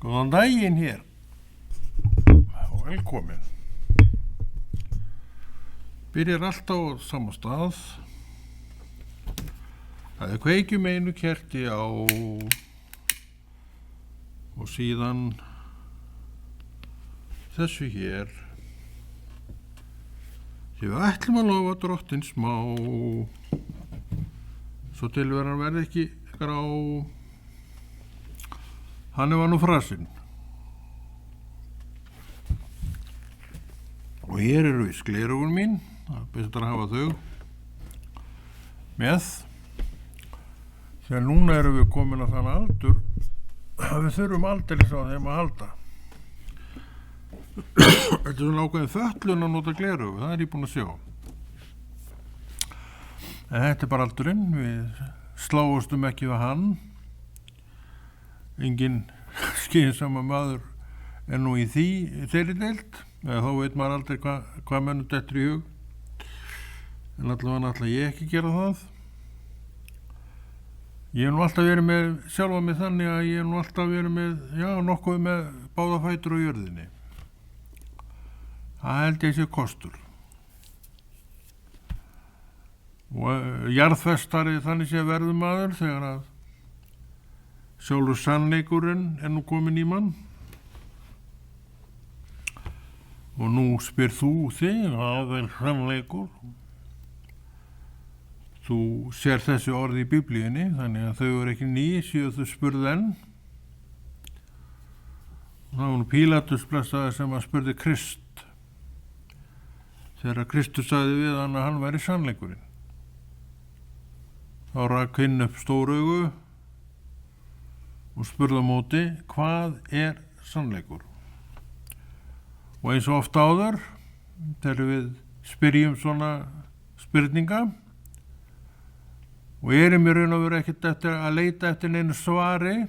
Góðan daginn hér og velkomin. Byrjar alltaf á sama stað. Það kveikjum einu kerti á og síðan þessu hér sem við ætlum að lofa Drottinn smá svo tilveran verði ekki grá. Hann var nú frasinn. Og hér eru við sklerugun mín, það er betur að hafa þau með. Þegar núna erum við komin að þann aldur að við þurfum aldeilis á þeim að halda. Þetta er svona ákveðin fötlun að nota glerugu, það er ég búin að sjá. En þetta er bara aldurinn, við sláumstum ekki við hann. Engin skynsama maður er nú í þeirri deild, eða þá veit maður aldrei hvað mönnum dettur í hug. En allavega ætla ég ekki gera það. Ég hef nú alltaf verið með sjálfa mig þannig að ég hef nú alltaf verið með, nokkuð með báða fætur á jörðinni. Það held ég sé kostur. Og jarðfestari þannig sé verður maður þegar að sjálfur sannleikurinn er nú komin í mann. Og nú spyr þú þig, hvað er sannleikur? Þú sér þessi orði í Biblíunni, þannig að þau eru ekki ný, séu þau spurð enn. Það var nú Pílatus blessaður sem að spurði Krist. Þegar Kristus sagði við hann að hann væri sannleikurinn. Þá rak hinn upp stór augu og spurði á móti, hvað er sannleikur? Og eins og oft áður, þegar við spyrjum svona spurninga og erum í raun og veru ekkert eftir að leita eftir neinu svari,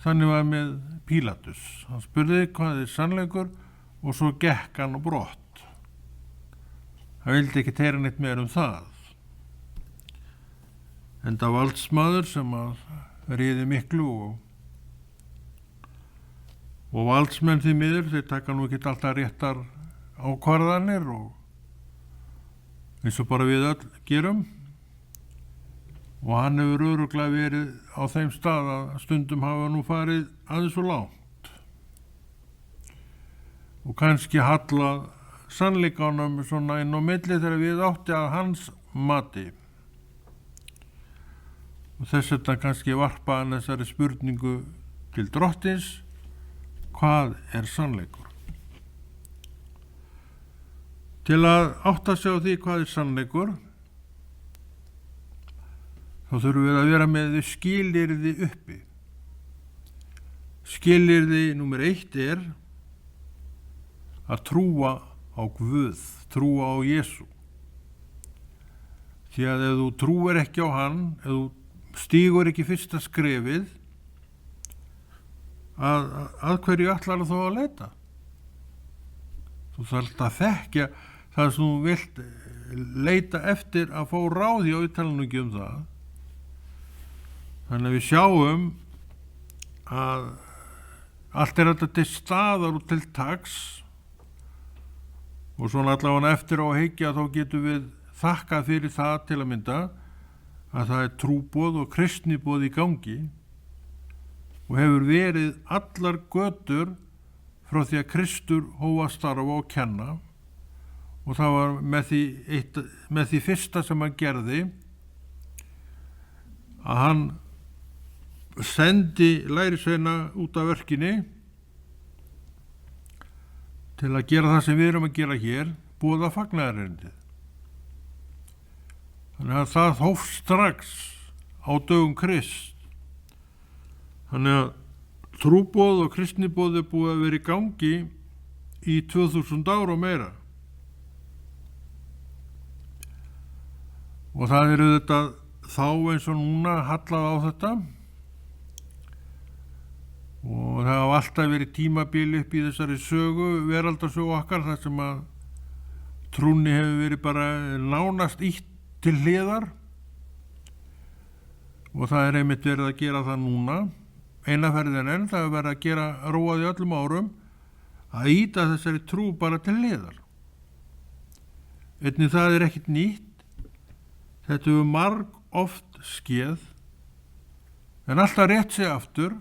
þannig var með Pílatus. Hann spurði hvað er sannleikur og svo gekk hann á brott. Hann vildi ekki heyra neitt meir það. Enda valdsmaður sem að réði miklu og valdsmenn því miður, þeir taka nú ekki alltaf réttar ákvarðanir og eins og bara við öll gerum. Og hann hefur örugglega verið á þeim stað að stundum hafa nú farið aðeins svo langt. Og kannski hallað sannleikanum svona inn á milli þegar við átti að hans mati. Og þess vegna kannski varpa hann þessari spurningu til Drottins, hvað er sannleikur? Til að átta sig á því hvað er sannleikur, þá þurfum við að vera með skilyrði uppi. Skilyrði númer 1 er að trúa á Guð, trúa á Jesú. Því að ef þú trúir ekki á hann, ef þú stígur ekki fyrsta skrefið, að hverju ætlar þú að leita? Þú þarft að þekkja það sem þú vilt leita eftir að fá ráði, og ég tala nú ekki það. Þannig að við sjáum að allt er þetta til staðar og til taks, og svona allavega eftir á að hyggja þá getum við þakkað fyrir það til að mynda að það er trúboð og kristniboð í gangi og hefur verið allar götur frá því að Kristur hóf að starfa og kenna, og það var með því fyrsta sem hann gerði að hann sendi lærisveina út af verkinni til að gera það sem við erum að gera hér, boða fagnaðarerindið. Þannig að það hófst strax á dögum Krist. Þannig að trúboð og kristniboð er búið að vera í gangi í 2000 ár og meira. Og það eru þetta þá eins og núna hallað á þetta. Og það hafa alltaf verið tímabili upp í þessari sögu, veraldarsögu okkar, þar sem að trúnni hefur verið bara nánast ítt til hliðar, og það er einmitt verið að gera það núna. eina ferðin enn, það er verið að gera róað í öllum árum, að ýta þessari trú bara til hliðar. Einnig það er ekkit nýtt, þetta hefur marg oft skeð, en alltaf rétt sig aftur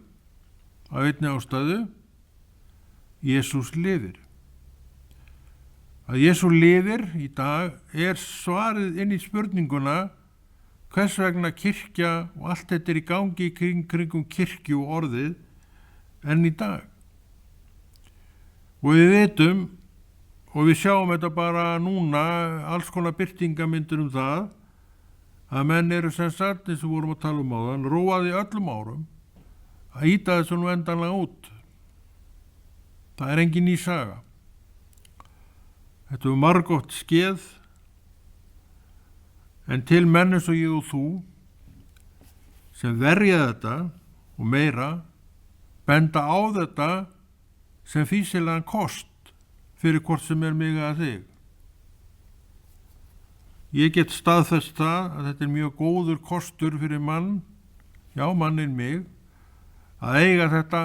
af einni ástæðu: Jesús lifir. Að Jesús lifir í dag er svarið inn í spurninguna hvers vegna kirkja og allt þetta er í gangi kringum kirkju og orðið enn í dag. Og við vitum, og við sjáum þetta bara núna, alls konar birtingamyndir það, að menn eru sem sagt, eins og vorum að tala áðan, róaði öllum árum að ýta þessu nú endanlega út. Það er engin ný saga. Þetta er margótt skeð, en til menn eins og ég og þú sem verja þetta og meira benda á þetta sem fýsilegan kost fyrir hvort sem er mig að þig. Ég get staðfest það að þetta er mjög góður kostur fyrir mann, já mannin mig, að eiga þetta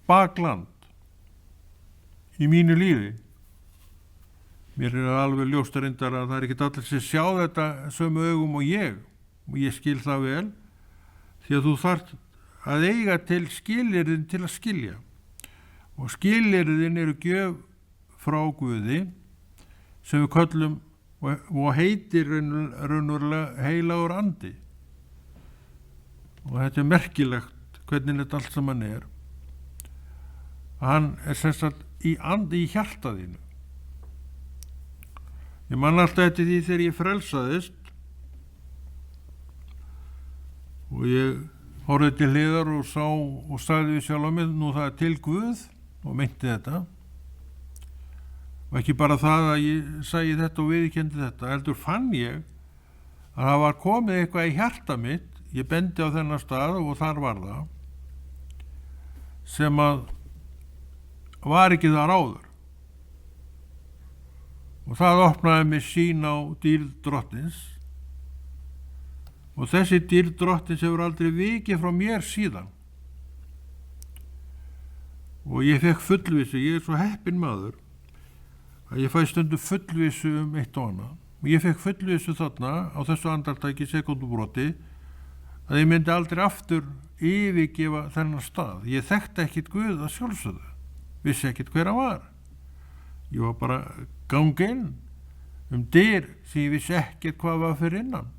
bakland í mínu lífi. Mér er alveg ljóst reyndar að það er ekkert allir sem sjá þetta sömu augum og ég skil það vel, því að þú þarft að eiga til skilyrðin til að skilja. Og skilyrðin eru gjöf frá Guði sem við köllum og heitir raunverulega heilagur andi. Og þetta er merkilegt hvernig þetta allt saman er. Hann er sem sagt í andi í hjartaðinu. Ég man alltaf eftir því þegar ég frelsaðist og ég horfði til hliðar og sá og sagði við sjálf á mig: nú það er til Guð, og meinti þetta. Og ekki bara það að ég sagði þetta og viðurkenndi þetta, heldur fann ég að það var komið eitthvað í hjarta mitt, ég bendi á þennan stað og þar var það, sem að var ekki þar áður. Og það opnaði mig sýn á dýrð drottins, og þessi dýrð drottins hefur aldrei vikið frá mér síðan. Og ég fekk fullvissu, ég er svo heppinn maður að ég fæ stundum fullvissu eitt og annað, og ég fekk fullvissu þarna á þessu andartaki sekúndubroti að ég myndi aldrei aftur yfirgefa þennan stað. Ég þekkti ekkit Guð að sjálfsögðu, vissi ekkit hver hann var. Ég var bara ganginn dyr sem ég vissi ekkert hvað var fyrir innan.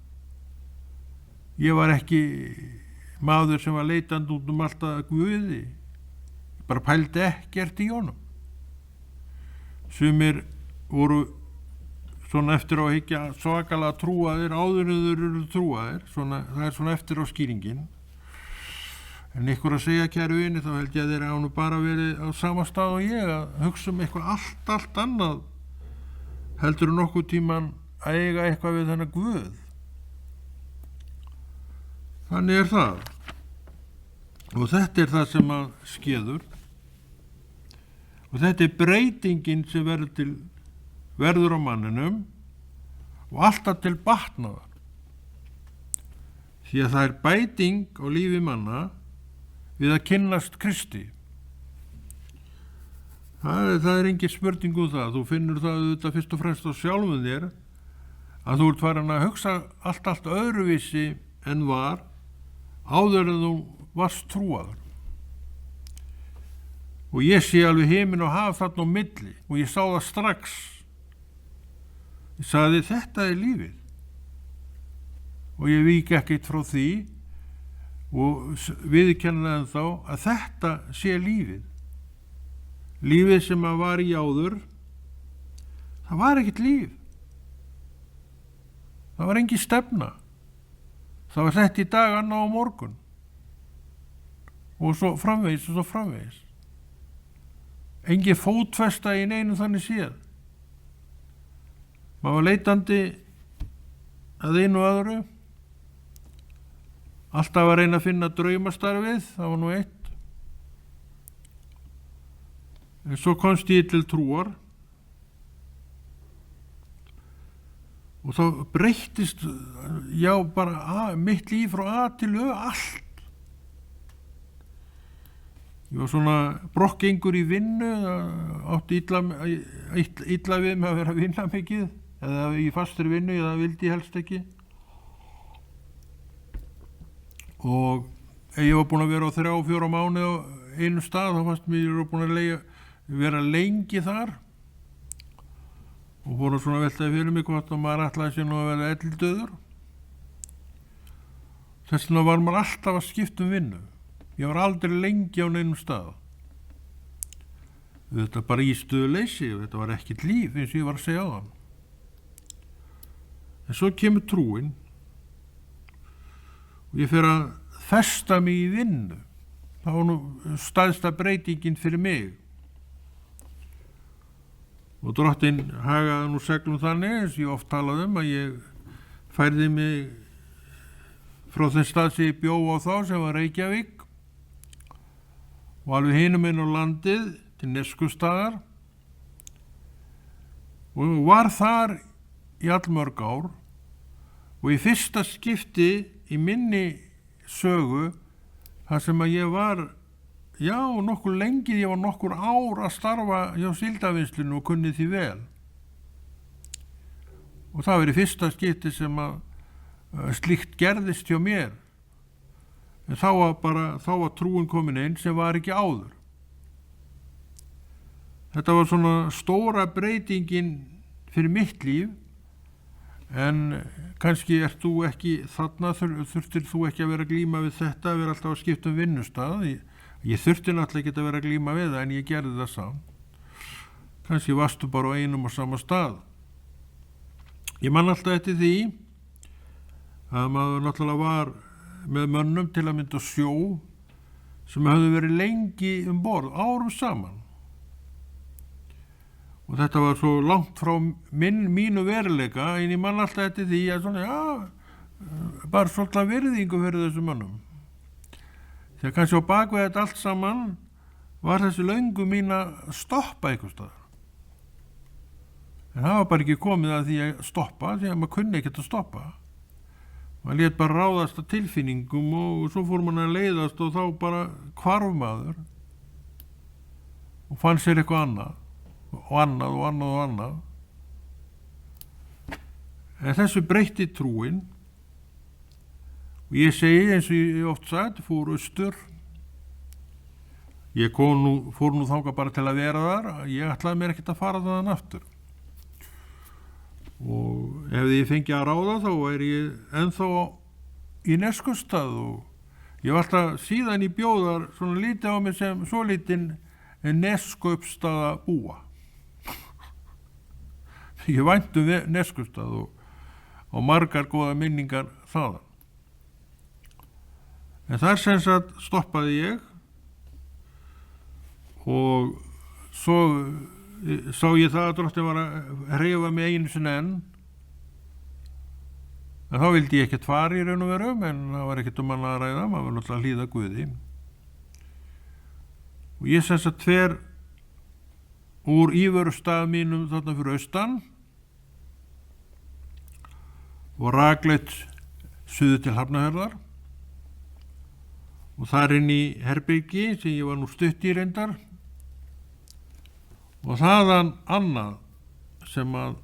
Ég var ekki maður sem var leitandi út alltaf Guði. Ég bara pældi ekkert í honum. Sumir voru svona eftir á að hyggja svakalega trúaðir áður en þeir eru trúaðir. Það er svona eftir á skýringin. En ykkur að segja, kæru vini, þá held ég að þeir hafa bara verið á sama stað og ég að hugsa eitthvað allt annað heldur nokkuð tíman að eiga eitthvað við þennan Guð. Þannig er það. Og þetta er það sem að skeður. Og þetta er breytingin sem verður á manninum og alltaf til batnaðar. Því að það er bæting á lífi manna við að kynnast Kristi. Það er engin spurning það. Þú finnur það auðvitað fyrst og fremst á sjálfum þér að þú ert farin að hugsa allt öðruvísi en var áður en þú varst trúaður. Og ég sé alveg himinn og haf þarna á milli og ég sá það strax. Ég sagði: þetta er lífið. Og ég vík ekkert frá því og viðurkenna ennþá að þetta sé lífið. Lífið sem að var í áður, það var ekkert líf. Það var engin stefna. Það var þetta í dag, annað á morgun. Og svo framvegis og svo framvegis. Engin fótfesta í neinu þannig séð. Maður var leitandi að einu og öðru. Alltaf að reyna að finna draumastarfið, það var nú eitt. En svo komst ég til trúar og þá breyttist, já, bara mitt líf frá A til Ö, allt. Ég var svona brokkgengur í vinnu, átti illa við mig að vera að vinna mikið, eða í fastri vinnu, eða vildi ég helst ekki. Og ef ég var búin að vera á 3-4 mánuði á einu stað, þá fannst mér ég var búin að vera lengi þar. Og fór að svona veltaði fyrir mig hvort að maður ætlaði sér nú að vera eldildauður. Þess vegna var maður alltaf að skipta vinnu. Ég var aldrei lengi á neinum stað. Þetta bara í stöðuleysi, þetta var ekkert líf eins og ég var að segja á það. En svo kemur trúin og ég fer að festa mig í vinnu. Það var nú stærsta breytingin fyrir mig. Og Drottinn hagaði nú seglum þannig, eins og ég oft talaði að ég færði mig frá þeim stað sem ég bjó á þá, sem var Reykjavík, og alveg hinum inn á landið til Neskaupstaðar, og var þar í allmörg ár, og í fyrsta skipti í minni sögu þar sem að ég var nokkur lengi, ég var nokkur ár að starfa hjá síldarvinnslunni og kunni því vel. Og það var í fyrsta skipti sem að slíkt gerðist hjá mér. En þá var trúin komin inn sem var ekki áður. Þetta var svona stóra breytingin fyrir mitt líf, en kannski ert þú ekki þarna, þurftir þú ekki að vera að glíma við þetta, vera alltaf að skipta vinnustað. Ég þurfti náttúrulega ekki að vera að glíma við það, en ég gerði það samt. Kannski varstu bara á einum og sama stað. Ég man alltaf eftir því að maður náttúrulega var með mönnum til að mynda sjó sem höfðu verið lengi borð, árum saman. Og þetta var svo langt frá mínu veruleika, en ég man alltaf eftir því að svona, bara svolítið virðingu fyrir þessum mönnum. Þegar kannski á bakvið þetta allt saman var þessi löngu mín að stoppa einhvers staðar. En það var bara ekki komið að því að stoppa, því að maður kunni ekkert að stoppa. Maður lét bara ráðast að tilfinningum og svo fór maður að leiðast og þá bara hvarf maður og fann sér eitthvað annað. En þessu breytti trúin og ég segi eins og ég oft sagt, fór austur. Ég fór nú þangað bara til að vera þar, ég ætlaði mér ekkert að fara þaðan aftur. Og ef ég fengi að ráða þá ég ennþá í Neskaupstað og ég var alltaf síðan í bjóðar svona lítið á mig sem svo lítinn Neskaupstaða búa. Ég vænti Neskaupstað og margar góða minningar þaðan. En þar sem sagt stoppaði ég og svo sá ég það að Drottinn var að hreyfa mig einu sinni enn. En þá vildi ég ekkert fara í raun og veru, en það var ekkert annað að ræða, maður var náttúrulega að hlýða Guði. Og ég sem sagt fer úr íverustað mínum þarna fyrir austan og rakleitt suður til Hafnarfjarðar og þar inn í herbyrgi sem ég var nú stutt í reyndar og þaðan annað sem að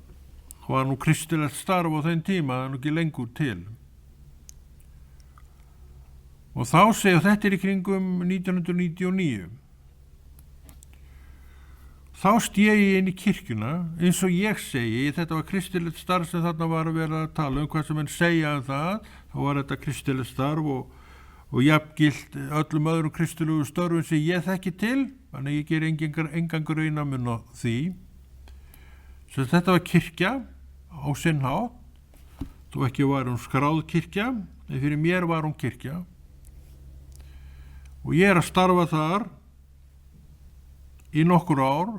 var nú kristilegt starf á þeim tíma, það er nú ekki lengur til. Og þá segja, þetta í kringum 1999, þá stigi ég inn í kirkjuna, eins og ég segi, þetta var kristilegt starf sem þarna var að vera að tala hvað sem enn segja það, þá var þetta kristilegt starf og jafngilt öllum öðrum kristilegu störfum sem ég þekki til, þannig ég ger engan graunamun á því. Svo þetta var kirkja á sinn hátt, þó ekki var hún skráð kirkja, en fyrir mér var hún kirkja. Og ég að starfa þar í nokkur ár,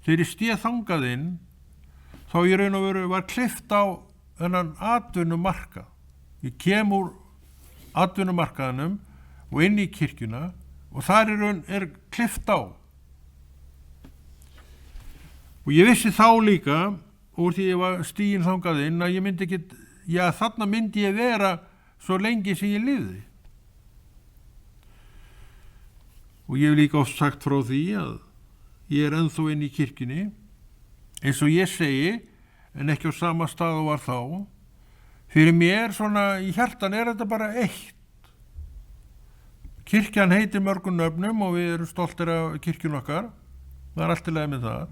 þegar ég stíð þangað inn, þá ég raun og veru var klippt á þennan atvinnumarkað. Ég kem úr atvinnumarkaðinum og inn í kirkjuna og þar er klippt á. Og ég vissi þá líka, úr því ég var stíðin þangað inn, að ég myndi ekki, þarna myndi ég vera svo lengi sem ég lifði. Og og ég hef líka oft sagt frá því að ég er ennþá inn í kirkjunni, eins og ég segi, en ekki á sama stað og var þá. Fyrir mér svona í hjartan er þetta bara eitt. Kirkjan heitir mörgum nöfnum og við erum stoltir af kirkjun okkar, það er allt í lagi með það,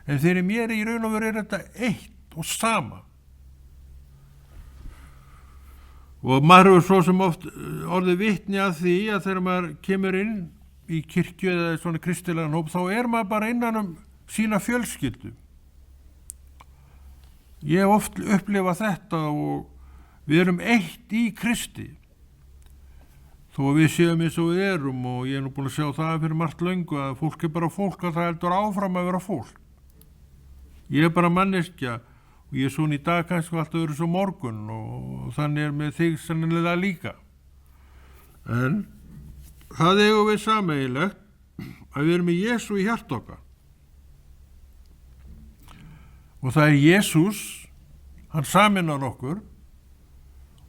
en fyrir mér í raun og veru er þetta eitt og sama. Og maður hefur svo sem oft orðið vitni að því að þegar maður kemur inn í kirkju eða svona kristilegan hóp, þá er maður bara innan sína fjölskyldu. Ég hef oft upplifað þetta og við erum eitt í Kristi. Þó að við séum eins og við erum, og ég er nú búin að sjá það fyrir margt löngu að fólk er bara fólk og það heldur áfram að vera fólk. Ég er bara manneskja og ég er svona í dag kannski alltaf verið svo morgun og þannig er með þig sennilega líka. En það eigum við sameiginlegt að við erum með Jesú í hjarta okkar. Og það er Jesús, hann sameinar okkur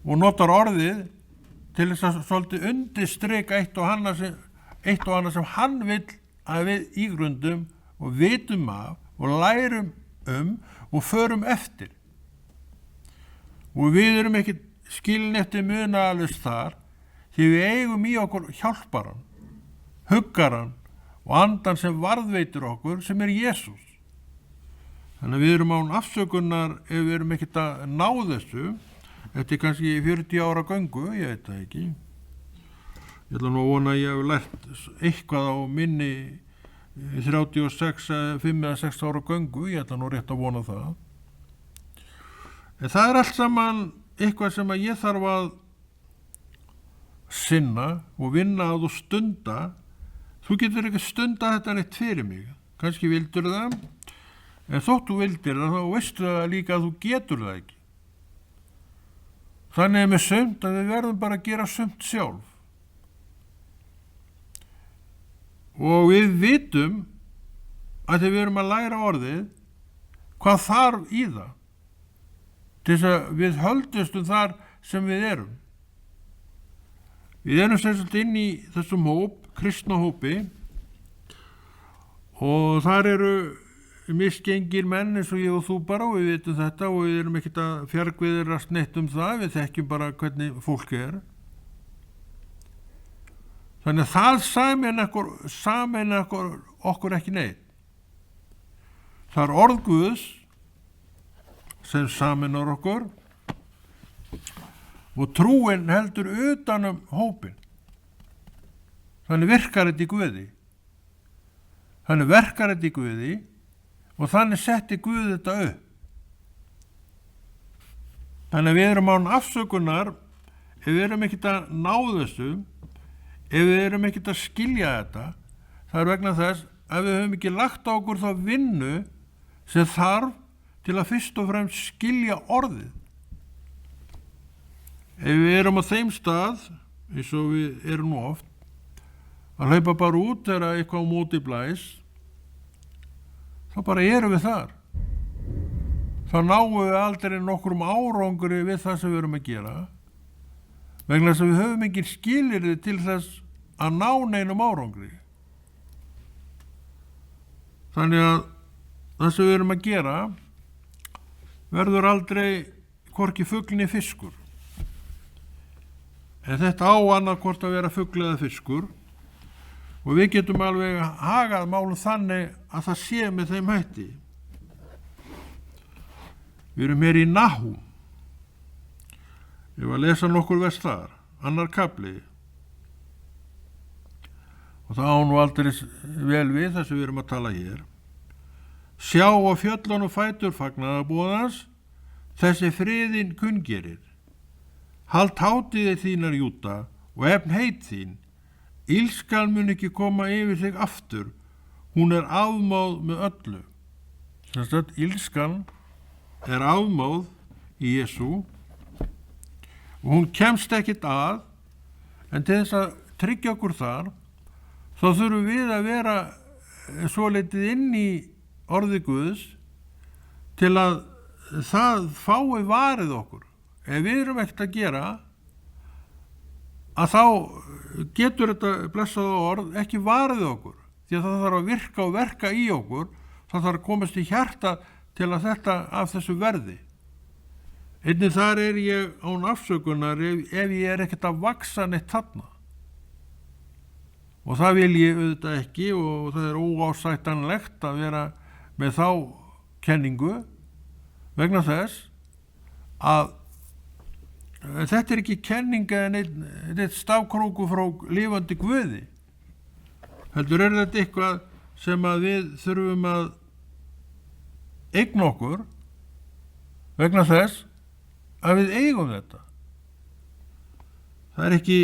og notar orðið til þess að svolítið undirstrika eitt og annað sem hann vill að við ígrundum og vitum af og lærum og förum eftir. Og við erum ekki skilin eftir munaðalaust þar, því við eigum í okkur hjálparan, huggaran og andan sem varðveitir okkur, sem er Jesús. Þannig að við erum án afsökunar ef við erum ekkert að ná þessu. Þetta er kannski 40 ára göngu, ég veit það ekki. Ég ætla nú að vona að ég hef lært eitthvað á minni 36, 5 eða 6 ára göngu, ég ætla nú rétt að vona það. En það er allt saman eitthvað sem að ég þarf að sinna og vinna að og stunda. Þú getur ekki stunda þetta neitt fyrir mig. Kannski vildur það, en þótt þú vildir það, þá veistu það líka að þú getur það ekki. Þannig er með sumt að við verðum bara að gera sumt sjálf. Og við vitum að þegar við erum að læra orðið, hvað þarf í það, til þess að við höldustum þar sem við erum. Við erum sem sagt inn í þessum hóp, kristna hópi, og þar eru misgengir menn eins og ég og þú bara, og við vitum þetta og við erum ekkert að fjargviðrast neitt það, við þekkjum bara hvernig fólk er. Þannig að það sameinar okkur ekki neitt. Það er orð Guðs sem sameinar okkur og trúin heldur utanum hópin. Þannig virkar þetta í Guði. Og þannig setti Guð þetta upp. Þannig að við erum án afsökunar ef við erum ekkert að ná þessu, ef við erum ekkert að skilja þetta. Það er vegna þess að við höfum ekki lagt á okkur þá vinnu sem þarf til að fyrst og fremst skilja orðið. Ef við erum á þeim stað, eins og við erum nú oft, að hlaupa bara út þegar eitthvað á móti blæs, þá bara erum við þar. Þá náum við aldrei nokkrum árangri við það sem við erum að gera, vegna þess að við höfum engin skilyrði til þess að ná neinum árangri. Þannig að það sem við erum að gera verður aldrei hvorki fugl né fiskur. En þetta á annað hvort að vera fugl eða fiskur, og við getum alveg hagað málum þannig að það sé með þeim hætti. Við erum hér í Nahúm. Ég var að lesa nokkur vers þar, 2. kafli. Og það á nú aldrei vel við þess að við erum að tala hér. Sjá á fjöllunum fætur fagnaðarboðans, þessi friðin kunngerir. Halt hátíðir þínar, Júda, og efn heit þín. Illskan mun ekki koma yfir þig aftur, hún er afmáð með öllu. Þess að illskan er afmáð í Jesú og hún kemst ekkit að, en til þess að tryggja okkur þar, þá þurfum við að vera svolítið inn í orði Guðs til að það fái varið okkur. Ef við erum ekkert að gera að þá getur þetta blessaða orð ekki varið okkur, því að það þarf að virka og verka í okkur, það þarf að komast í hjarta til að þetta af þessu verði. Einnig þar ég án afsökunar ef ég ekkert að vaksa neitt þarna. Og það vil ég auðvitað ekki og það óásættanlegt að vera með þá kenningu vegna þess að þetta ekki kenning eða neitt stafkróku frá lifandi Guði. Heldur þetta eitthvað sem að við þurfum að eigna okkur vegna þess að við eigum þetta. Það ekki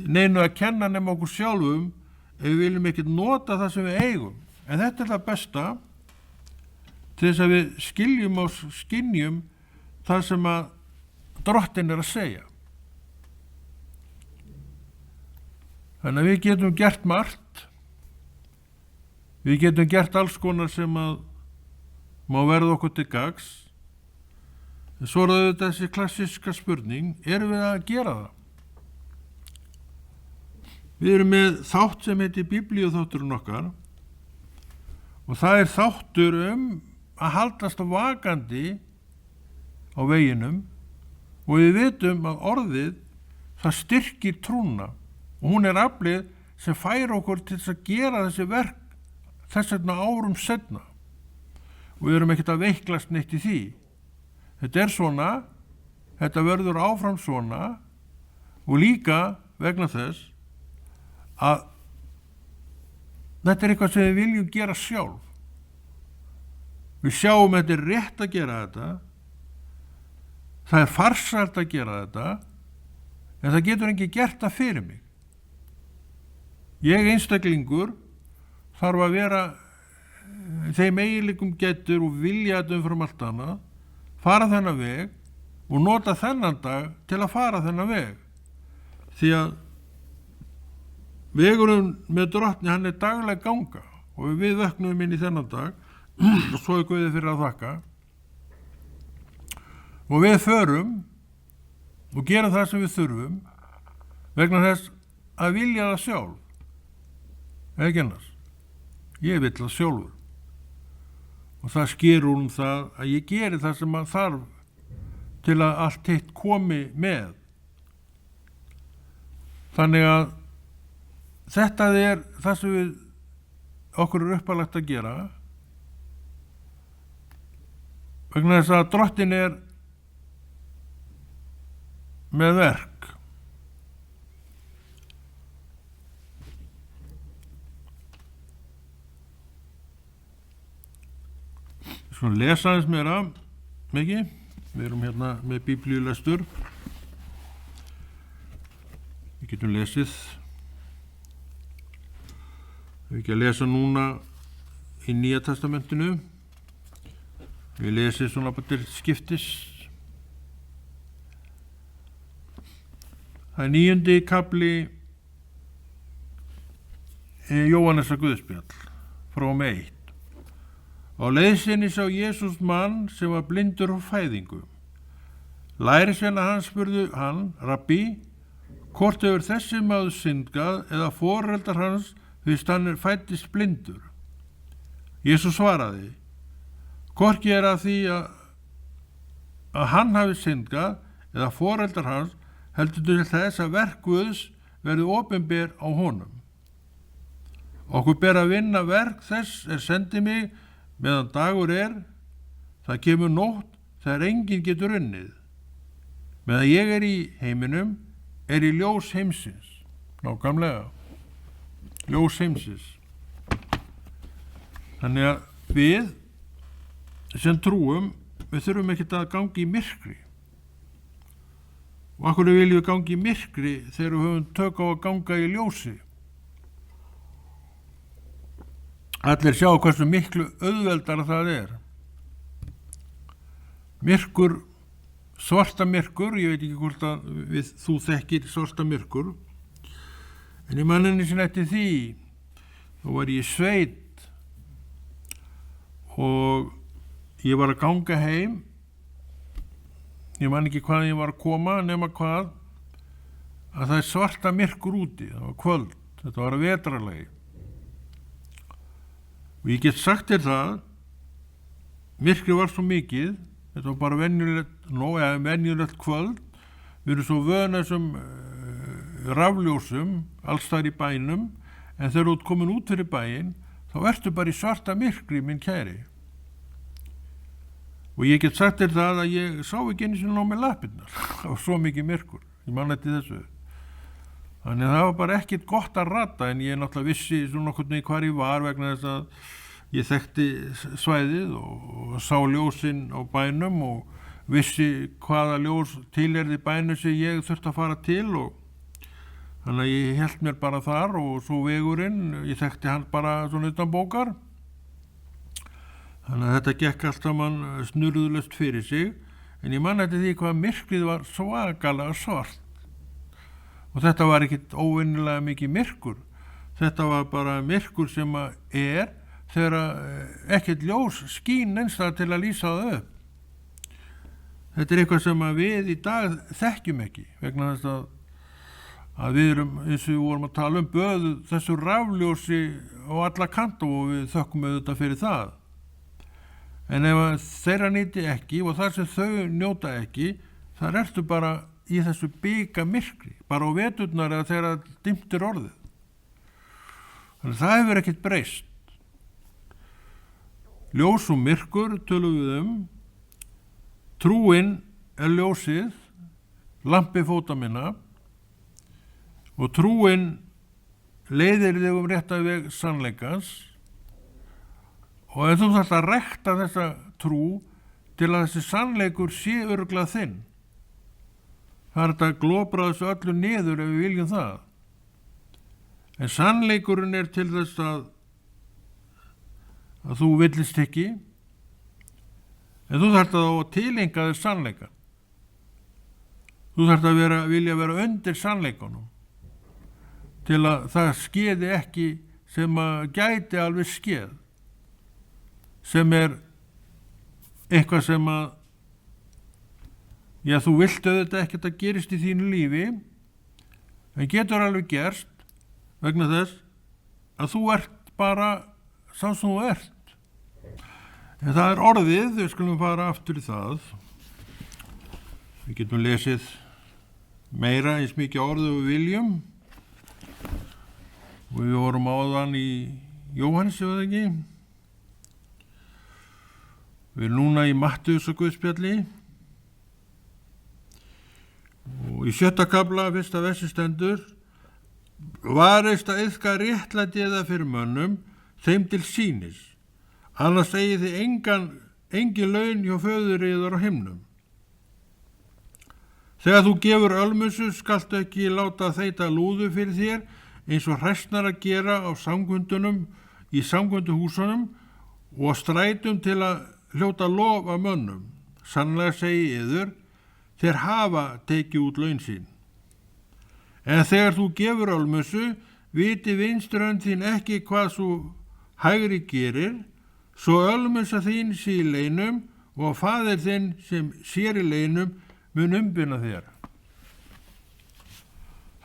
neinu að kenna nema okkur sjálfum ef við viljum ekki nota það sem við eigum. En þetta það besta til þess að við skiljum og skynjum það sem að Drottinn að segja. Þannig að við getum gert margt. Við getum gert alls konar sem að má verða okkur til gagns. En svo þetta þessi klassíska spurning, erum við að gera það? Við erum með þátt sem heitir Biblíuþátturinn okkar og það þáttur að haldast vakandi á veginum og við vitum að orðið það styrkir trúna og hún aflið sem fær okkur til þess að gera þessi verk þess vegna árum seinna og við erum ekkert að veiklast neitt í því. Þetta svona, þetta verður áfram svona og líka vegna þess að þetta eitthvað sem við viljum gera sjálf. Við sjáum að þetta rétt að gera þetta, það farsælt að gera þetta, en það getur ekki gert það fyrir mig. Ég einstaklingur þarf að vera þeim eiginleikum getur og vilja þetta umfram allt annað, fara þennan veg og nota þennan dag til að fara þennan veg. Því að vegurinn með Drottni hann daglega ganga og við vöknum inn í þennan dag og svo Guði fyrir að þakka og við förum og gerum það sem við þurfum vegna þess að vilja það sjálf ekki annars. Ég vill það sjálfur og það skýrur það að ég geri það sem maður þarf til að allt hitt komi með. Þannig að þetta það sem við okkur uppalagt að gera vegna þess að Drottinn með verk. Svo lesa aðeins meira mikið. Við erum hérna með biblíulestur. Við getum lesið. Við ekki að lesa núna í Nýja testamentinu. Við lesið svona bara til skiptis. Það 9. kafli Jóhannesar Guðspjall frá 1. Á leið sinni sá Jesús mann sem var blindur á fæðingu. Lærisveinar hans spurðu hann, Rabbi, hvort hefur þessi maður syndgað eða foreldrar hans fyrst hann fæddist blindur? Jesús svaraði, hvorki að því að hann hafi syndgað eða foreldrar hans heldur til þess að verk Guðs verði opinber á honum. Okkur ber að vinna verk þess sendi mig meðan dagur það kemur nótt þegar enginn getur unnið. Meðan ég í heiminum í ljós heimsins. Nákvæmlega. Ljós heimsins. Þannig að við sem trúum, við þurfum ekkert að ganga í myrkri. Og akkur viljum við ganga í myrkri þegar við höfum tök á að ganga í ljósi. Allir sjá hversu miklu auðveldara það Myrkur, svarta myrkur, ég veit ekki hvort að þú þekkir svarta myrkur, en í manninni sem eftir því, þá var ég í sveit og ég var að ganga heim, ég man ekki hvað ég var að koma, nema hvað, að það er svarta myrkur úti, það var kvöld, þetta var að vetrarlagi. Og ég get sagt þér það, myrkri var svo mikið, þetta var bara venjulegt kvöld, við erum svo vön þessum rafljósum alls þar í bænum, en þegar þú ert komin út fyrir bæinn, þá ertu bara í svarta myrkri, minn kæri. Og ég get sagt þér það að ég sá ekki einu sinni á með lappirnar, það var svo mikið myrkur, ég man eftir þessu. Þannig að það var bara ekkert gott að rata, en ég náttúrulega vissi svona nokkurn veginn hvar ég var vegna þess að ég þekkti svæðið og sá ljósin á bænum og vissi hvaða ljós tilheyrði bænum sem ég þurfti að fara til og þannig að ég hélt mér bara þar og svo vegurinn, ég þekkti hann bara svona utan bókar. Þannig að þetta gekk allt saman snurðulaust fyrir sig, en ég man eftir því hvað myrkrið var svakalega svart. Og þetta var ekkit óvenjulega mikið myrkur. Þetta var bara myrkur sem þegar ekkert ljós skín einstað til að lýsa það upp. Þetta er eitthvað sem við í dag þekkjum ekki, vegna þess að við erum, eins og við vorum að tala böðu þessu rafljósi á alla kanta og við þökkum auðvitað fyrir það. En ef þeirra nýti ekki og það sem þau njóta ekki, þar ertu bara í þessu bika myrkri, bara á veturnar eða þegar dimmt orðið. Þannig það hefur ekkert breyst. Ljós og myrkur tölum við trúin ljósið, lampi fóta minna og trúin leiðir þig rétta veg sannleikans og ef þú þarft að rækta þessa trú til að þessi sannleikur sé örugglega þinn. Það er þetta að glóbra þessu öllu niður ef við viljum það. En sannleikurinn er til þess að þú villist ekki, en þú þarft að tilenga þess sannleikan. Þú þarft að vilja vera undir sannleikunum til að það skeiði ekki sem að gæti alveg skeið, sem eitthvað sem að já, þú vilt auðvitað ekkert að gerist í þínu lífi, en getur alveg gerst vegna þess að þú ert bara sá sem þú ert. En það er orðið, við skulum fara aftur í það. Við getum lesið meira eins mikið orðið við viljum. Og við vorum áðan í Jóhannes, ég veit ekki. Við erum núna í Mattheusar guðspjalli. Og í 7. kafla, 1. versi stendur: varist að iðka réttlæti eða fyrir mönnum, þeim til sýnis, annars eigið þið engin laun hjá föður yðar á himnum. Þegar þú gefur ölmusu skaltu ekki láta þeita lúðu fyrir þér, eins og hræsnar að gera á samkundunum í samkunduhúsunum og strætum til að hljóta lof af mönnum. Sannlega segi yður, þeir hafa tekið út laun sín. En þegar þú gefur ölmusu, viti vinstur hönd þín ekki hvað svo hægri gerir, svo ölmusa þín sé í leinum og faðir þinn sem sér í leinum mun umbyrna þér.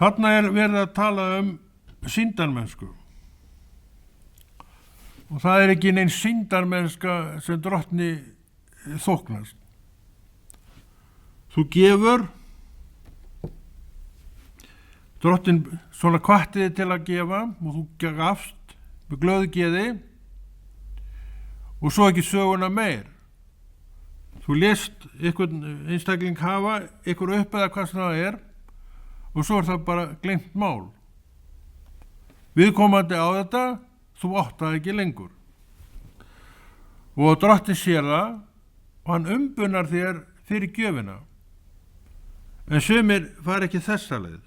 Þarna er verið að tala sýndarmennsku. Og það er ekki neins sýndarmennska sem drottni þóknast. Þú gefur, drottin svona hvattiði til að gefa og þú gafst með glöðu geði og svo ekki söguna meir. Þú lést einhvern einstakling hafa ykkur upp eða hvað sem það og svo það bara gleymt mál. Viðkomandi á þetta, þú átt það ekki lengur. Og drottin sér það og hann umbunnar þér fyrir gjöfina. En sumir fara ekki þessa leið.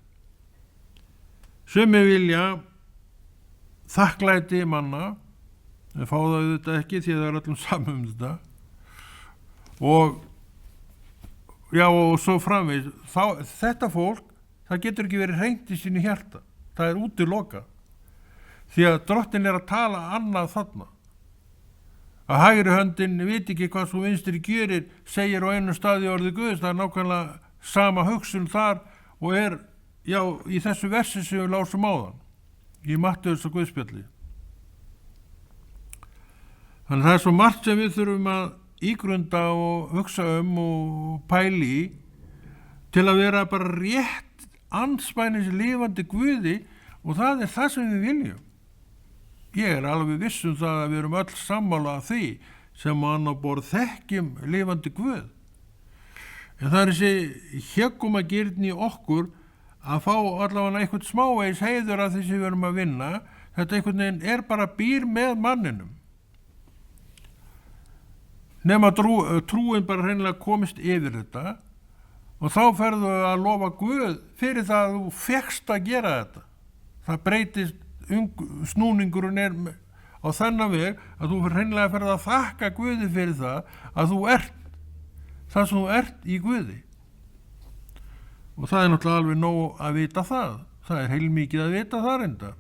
Sumir vilja þakklæti manna, en fá það auðvitað ekki því það er öllum saman þetta. Og svo framvegis, þetta fólk, það getur ekki verið hreint í sínu hjarta. Það er útilokað. Því að drottin er að tala annað þarna. Að hægri höndin viti ekki hvað svo vinstri gerir, segir á einu staði orðið Guðs, það er nákvæmlega sama hugsun þar og í þessu versi sem við lásum áðan, í Mattheus og Guðspjalli. Þannig það er svo margt sem við þurfum að ígrunda og hugsa og pæli í til að vera bara rétt andspænis lifandi Guði, og það er það sem við viljum. Ég er alveg viss um það að við erum öll sammála af því sem annar borð þekkjum lifandi Guð. En það er þessi hégumagirni í okkur að fá allavega eitthvað smávegis heiður af því sem við erum að vinna. Þetta einhvern veginn er bara býr með manninum. Nema trúin bara hreinlega komist yfir þetta, og þá ferðu að lofa Guð fyrir það að þú fékkst að gera þetta. Það breytist, snúningurinn er á þennan veg að þú hreinlega ferðu að þakka Guði fyrir það að þú ert það sem þú ert í Guði. Og það er náttúrulega alveg nóg að vita það. Það er heilmikið að vita það reyndar.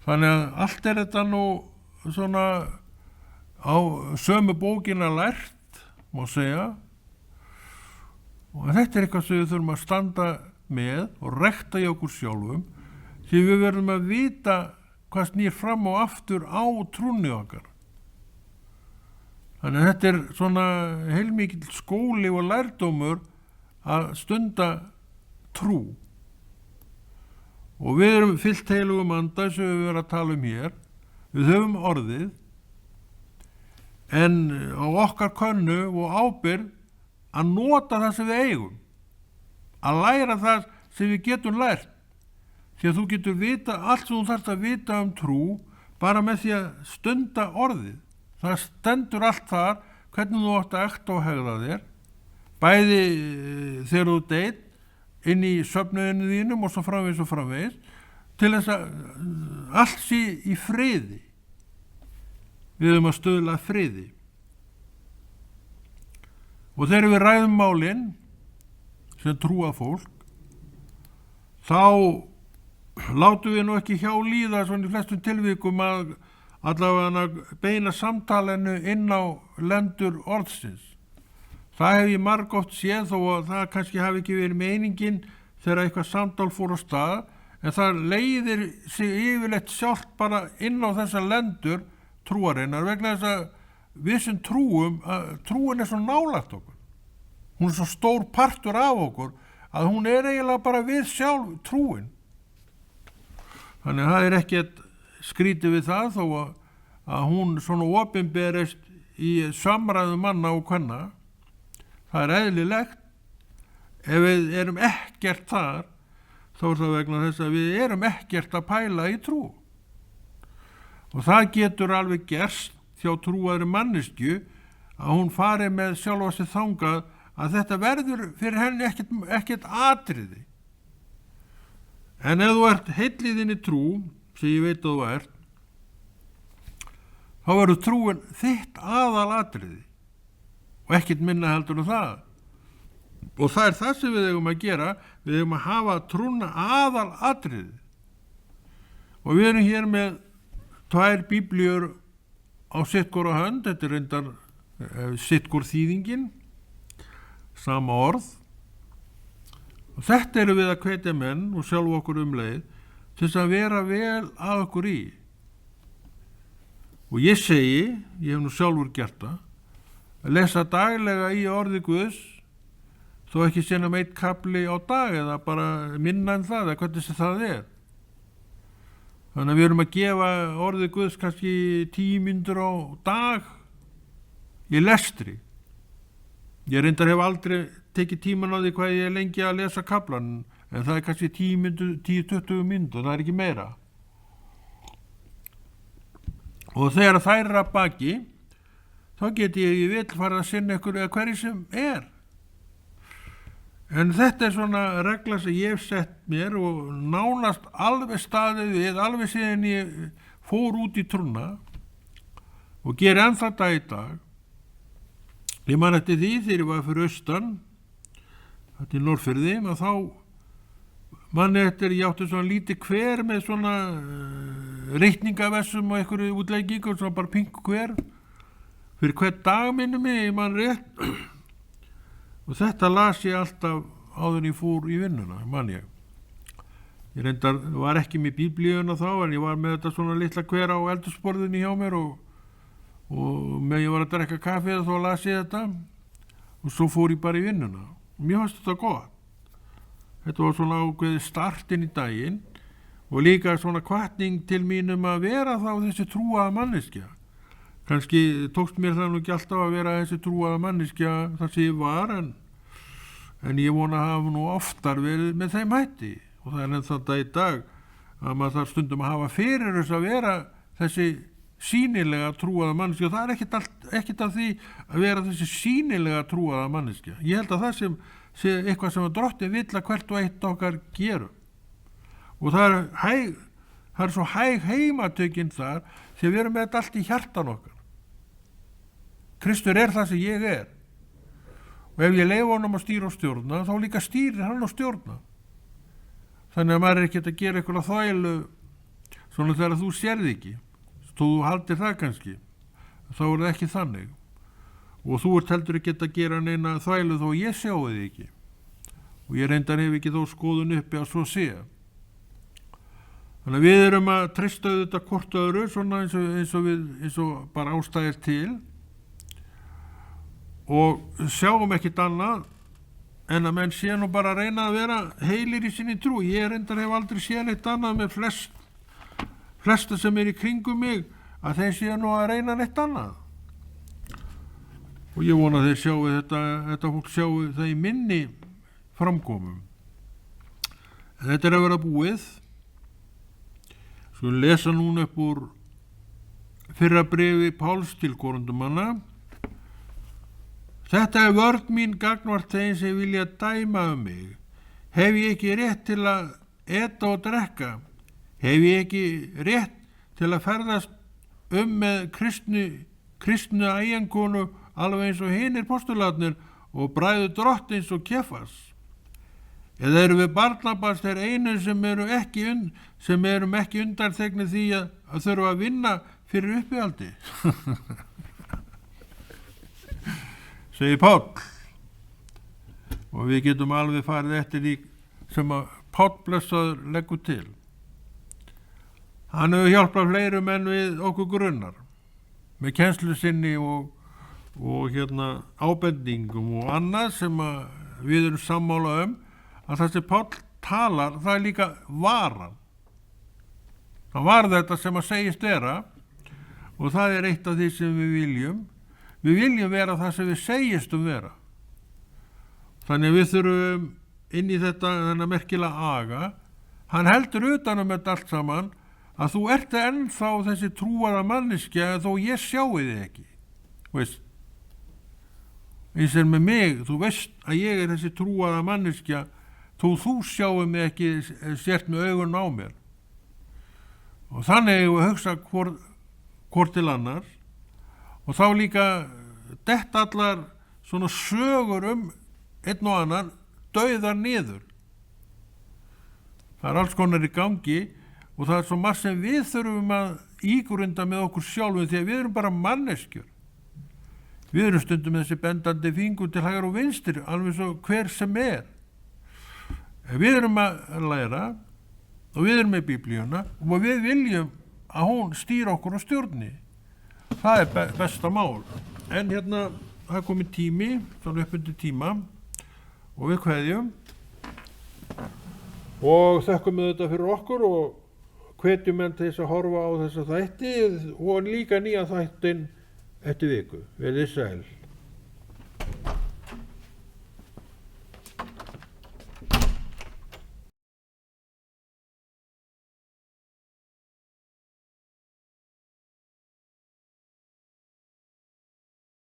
Þannig að allt er þetta nú svona á sömu bókina lært, má segja. Og þetta er eitthvað sem við þurfum að standa með og rekta í okkur sjálfum, því við verðum að vita hvað snýr fram og aftur á trúnni okkar. Þannig að þetta er svona heilmikill skóli og lærdómur að stunda trú. Og við erum fyllt heilugum anda sem við verðum að tala um hér. Við höfum orðið, en á okkar könnu og ábyrgð að nota það sem við eigum. Að læra það sem við getum lært. Því að þú getur vita allt sem þú þarft að vita um trú bara með því að stunda orðið. Það stendur allt þar hvernig þú átt að ekta og hegða þér, bæði þegar þú deyr inn í söfnuðinu þínum og svo framvegis, til þess að allt sé í friði. Við höfum að stuðla friði. Og þegar við ræðum málin sem trúa fólk, þá látum við nú ekki hjá líða svona í flestum tilvikum að allavega beina samtalenu inn á lendur orðsins. Það hef ég margoft séð, þó að það kannski hafi ekki verið meiningin þegar eitthvað samtal fór á stað, en það leiðir sig yfirleitt sjálft bara inn á þessa lendur trúarinnar, vegna þess að við sem trúum, trúin er svo nálægt okkur. Hún er svo stór partur af okkur að hún er eiginlega bara við sjálf trúin. Þannig að það er ekkert skrítið við það, þó að hún svona opinberist í samræðu manna og kvenna. Það er eðlilegt. Ef við erum ekkert þar, þá er það vegna þess að við erum ekkert að pæla í trú. Og það getur alveg gerst hjá trúaðri manneskju að hún fari með sjálfa sig þangað að þetta verður fyrir henni ekkert atriði. En ef þú ert heill í þinni trú, sem ég veit að þú ert, þá verður trúin þitt aðal atriði og ekkert minna heldur en það. Og það er það sem við eigum að gera, við eigum að hafa trúna aðal atriði. Og við erum hér með 2 biblíur á sittgóra hönd, þetta er reyndar sittgór þýðingin, sama orð. Og þetta eru við að hvetja menn og sjálf okkur leið til þess að vera vel að okkur í. Og ég segi, ég hef nú sjálfur gert það, að lesa daglega í orði Guðs, þó ekki sena með 1 kafli á dag eða bara minna en það, eða hvernig sem það er. Þannig að við erum að gefa orði Guðs kannski 10 mínútur á dag í lestri. Ég reyndar hef aldrei tekið tíman á því hvað ég er lengi að lesa kaflan, en það er kannski 10-20 mínútur, það er ekki meira. Og þegar þær eru að baki, þá get ég vill fara að sinna ykkur eða hverju sem er. En þetta er svona regla sem ég hef sett mér og nánast alveg staðið við, alveg síðan ég fór út í trúna og ger ennþá dag í dag. Ég man eftir því þegar ég var fyrir austan, þetta í Norðfirði, og þá man eftir ég átti svona lítið hver með svona reikningavessum og einhverju útleggingu, svona bara pink hver, fyrir hvern dag minnum ég man rétt. Og þetta las ég alltaf áður en ég fór í vinnuna, man ég. Ég reyndar, var ekki með Biblíuna þá, en ég var með þetta svona litla hvera á eldhúsborðinu hjá mér og með ég var að drekka kaffi þá las ég þetta og svo fór ég bara í vinnuna. Og mér fannst þetta gott. Þetta var svona ákveðið startinn í daginn og líka svona hvatning til mín að vera þá þessi trúaða manneskja. Kannski tókst mér það nú ekki alltaf að vera þessi trúaða manneskja þar sem ég var, en ég vona að hafa nú oftar verið með þeim hætti. Og það enn þetta í dag að maður þarf stundum að hafa fyrir þess að vera þessi sýnilega trúaða manneskja. Og það er ekkert af því að vera þessi sýnilega trúaða manneskja. Ég held að það sé eitthvað sem að Drottinn vill að hvert og eitt okkar gerum. Og það er svo hæg heimatökin þar því við erum með þetta allt í hjartan okkar. Kristur er það sem ég er. Og ef ég leyfi honum að stýra og stjórna, þá líka stýrir hann og stjórna. Þannig að maður er ekki að gera eitthvað þvælu svona þegar þú sérði ekki. Þú haldir það kannski. Þá er það ekki þannig. Og þú ert heldur ekki að gera neina þvælu þó ég sjáu þig ekki. Og ég reyndar hef ekki þó skoðun uppi að svo sé. Þannig að við erum að treysta auðvitað hvort öðru svona eins og bara ástæðir til og sjáum ekkert annað en að menn sé nú bara að reyna að vera heilir í sinni trú. Ég reyndar hef aldrei séð neitt annað með flesta sem er í kringum mig að þeir sé nú að reyna neitt annað. Og ég vona að þeir sjáu þetta fólk sjáu það í minni framkomum. En þetta er að vera búið. Svo lesa núna upp úr fyrra bréfi Páls til Koríntumanna. Þetta er vörn mín gagnvart þeim sem vilja dæma mig. Hef ég ekki rétt til að eta og drekka? Hef ég ekki rétt til að ferðast með kristnu eiginkonu alveg eins og hinir postularnir og bræður Drottins og Kefas? Eða eru við barnabarns þeir einu sem erum ekki undanþegnir því að þurfa að vinna fyrir uppihaldi? Segir Páll. Og við getum alveg farið eftir því sem að Páll blessaður leggur til. Hann hefur hjálpað fleirum en við okkur grunnar með kennslu sinni og ábendingum og annað sem við erum sammála að það sem Páll talar, það er líka varan. Það var þetta sem að segist vera og það er eitt af því sem við viljum. Við viljum vera það sem við segjumst vera. Þannig að við þurfum inn í þennan merkilega aga. Hann heldur utanum þetta allt saman að þú ert ennþá þessi trúaða manneskja þó ég sjái þig ekki. Veist? Eins er með mig, þú veist að ég er þessi trúaða manneskja þó þú sjáu mig ekki sért með augun á mér. Og þannig hefur við hugsa hvort til annars. Og þá líka detta allar svona sögur einn og annan dauðar niður. Það er alls konar í gangi og það er svo margt sem við þurfum að ígrunda með okkur sjálfum því að við erum bara manneskjur. Við erum stundum þessi bendandi fingur til hægri og vinstri, alveg svo hver sem er. Við erum að læra og við erum með Biblíuna og við viljum að hún stýra okkur á stjórni. Það er besta mál. En það er komið tími, svona upp undir tíma og við kveðjum og þökkum við þetta fyrir okkur og hvetjum menn til þess að horfa á þessa þætti og líka nýja þættin eftir viku. Verið sæl.